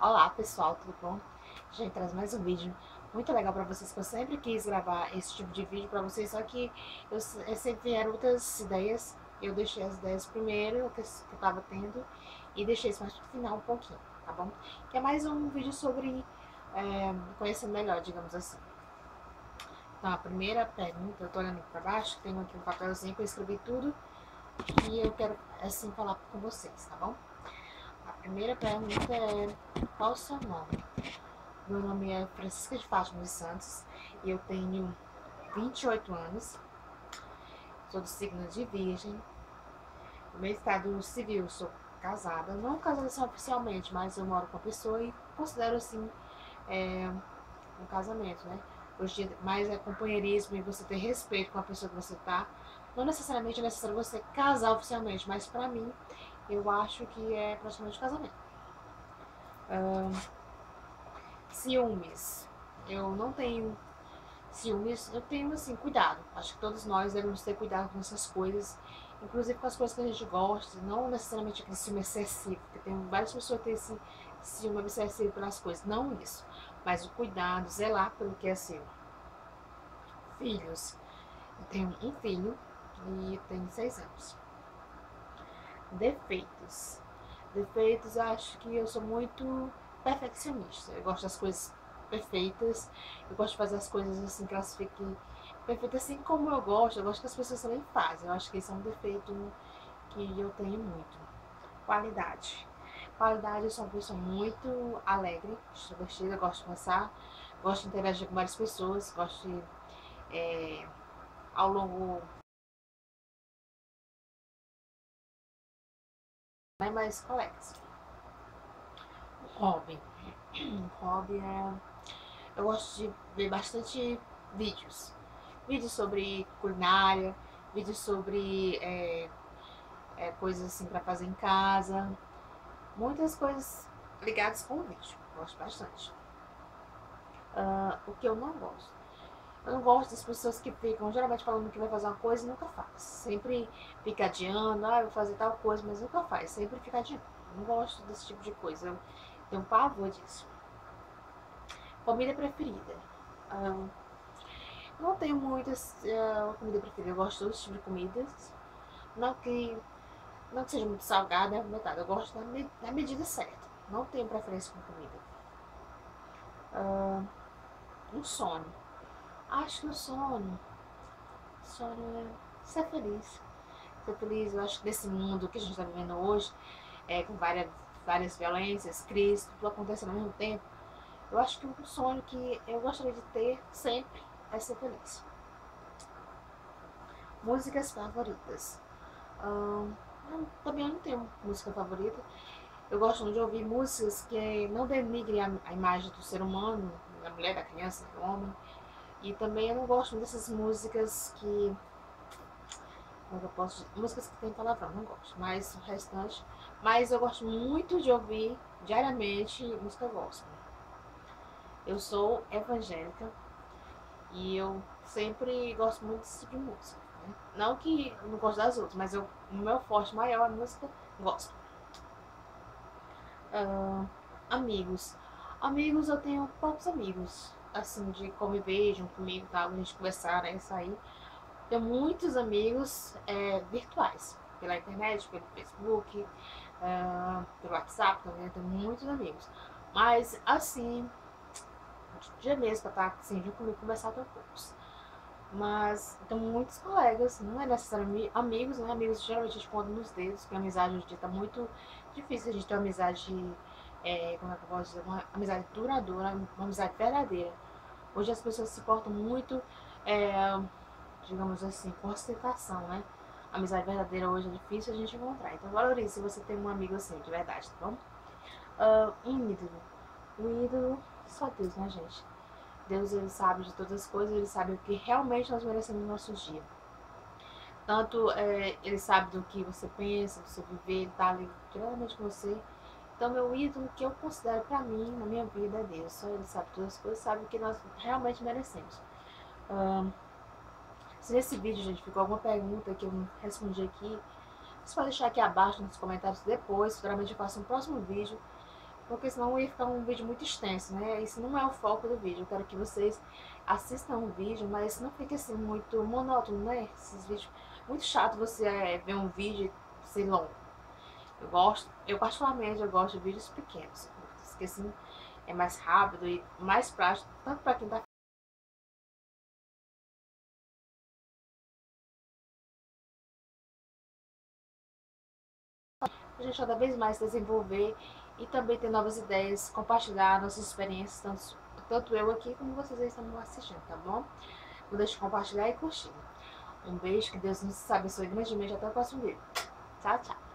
Olá pessoal, tudo bom? Gente, traz mais um vídeo muito legal pra vocês, que eu sempre quis gravar esse tipo de vídeo pra vocês, só que eu sempre vieram outras ideias. Eu deixei as ideias primeiro, que eu tava tendo, e deixei isso mais pro final um pouquinho, tá bom? Que é mais um vídeo sobre conhecendo melhor, digamos assim. Então, a primeira pergunta, eu tô olhando pra baixo, tenho aqui um papelzinho que eu escrevi tudo, e eu quero, assim, falar com vocês, tá bom? A primeira pergunta é: qual o seu nome? Meu nome é Francisca de Fátima dos Santos e eu tenho 28 anos. Sou do signo de Virgem. No meu estado civil, sou casada. Não casada assim oficialmente, mas eu moro com a pessoa e considero assim um casamento, né? Hoje em dia, mais é companheirismo e você ter respeito com a pessoa que você tá. Não necessariamente é necessário você casar oficialmente, mas pra mim, eu acho que é praticamente um casamento. Ciúmes. Eu não tenho ciúmes, eu tenho assim, cuidado. Acho que todos nós devemos ter cuidado com essas coisas, inclusive com as coisas que a gente gosta, não necessariamente aquele ciúme excessivo, porque tem várias pessoas que têm esse ciúme excessivo pelas coisas, não isso, mas o cuidado, zelar pelo que é seu. Filhos, eu tenho um filho e tenho 6 anos. Defeitos. Defeitos, eu acho que eu sou muito perfeccionista. Eu gosto das coisas perfeitas. Eu gosto de fazer as coisas assim que elas fiquem perfeitas assim como eu gosto. Eu gosto que as pessoas também fazem. Eu acho que isso é um defeito que eu tenho muito. Qualidade. Qualidade, eu sou uma pessoa muito alegre, extrovertida, gosto de conversar, gosto de interagir com várias pessoas, gosto de, ao longo, né, mais colegas. Hobby. Hobby é. Eu gosto de ver bastante vídeos. Vídeos sobre culinária, vídeos sobre coisas assim pra fazer em casa. Muitas coisas ligadas com o vídeo. Gosto bastante. O que eu não gosto? Eu não gosto das pessoas que ficam geralmente falando que vai fazer uma coisa e nunca faz. Sempre fica adiando, eu vou fazer tal coisa, mas nunca faz. Sempre fica adiando. Eu não gosto desse tipo de coisa. Eu tenho um pavor disso. Comida preferida. Ah, não tenho muitas comida preferida. Eu gosto de todos os tipos de comidas. Não que, não que seja muito salgada, nem apimentada. Eu gosto da medida certa. Não tenho preferência com comida. Um sono. Acho que o sono é ser feliz. Ser feliz, eu acho que nesse mundo que a gente está vivendo hoje, com várias violências, crises, tudo acontecendo ao mesmo tempo, eu acho que um sonho que eu gostaria de ter sempre é ser feliz. Músicas favoritas. Também eu não tenho música favorita. Eu gosto muito de ouvir músicas que não denigrem a imagem do ser humano, da mulher, da criança, do homem. E também eu não gosto muito dessas músicas que. Como eu posso dizer? Músicas que tem palavrão, não gosto. Mas o restante. Mas eu gosto muito de ouvir diariamente música gospel. Eu sou evangélica e eu sempre gosto muito desse tipo de música. Né? Não que eu não gosto das outras, mas o meu forte maior é a música gospel. Amigos. Amigos, eu tenho poucos amigos, assim, de como vejam comigo, tal, a gente conversar, né, sair. Tenho muitos amigos virtuais, pela internet, pelo Facebook, pelo WhatsApp também, tenho muitos amigos. Mas, assim, dia mesmo pra estar assim, junto comigo, conversar com poucos. Mas tenho muitos colegas, não é necessariamente amigos, né? Amigos geralmente a gente conta nos dedos, porque a amizade hoje em dia tá muito difícil a gente ter uma amizade, como é que eu posso dizer, uma amizade duradoura, uma amizade verdadeira. Hoje as pessoas se portam muito, é, digamos assim, com ostentação, né? A amizade verdadeira hoje é difícil a gente encontrar. Então valorize se você tem um amigo assim, de verdade, tá bom? Um ídolo. Um ídolo, só Deus, né, gente? Deus, ele sabe de todas as coisas, ele sabe o que realmente nós merecemos no nosso dia. Tanto ele sabe do que você pensa, do seu viver, ele tá ali diretamente com você. Então, meu ídolo que eu considero pra mim, na minha vida, é Deus. Só ele sabe todas as coisas, sabe o que nós realmente merecemos. Se nesse vídeo, gente, ficou alguma pergunta que eu não respondi aqui, Você pode deixar aqui abaixo nos comentários depois, futuramente eu faço um próximo vídeo, porque senão ia ficar um vídeo muito extenso, né? Isso não é o foco do vídeo. Eu quero que vocês assistam o vídeo, mas não fique assim muito monótono, né? Esses vídeos, muito chato você ver um vídeo e ser longo. Eu particularmente, eu gosto de vídeos pequenos, curtos, que assim é mais rápido e mais prático, tanto para quem tá a gente cada vez mais desenvolver e também ter novas ideias, compartilhar nossas experiências, tanto eu aqui como vocês aí estão assistindo, tá bom? Não deixe de compartilhar e curtir. Um beijo, que Deus nos abençoe grandemente. Até o próximo vídeo. Tchau, tchau.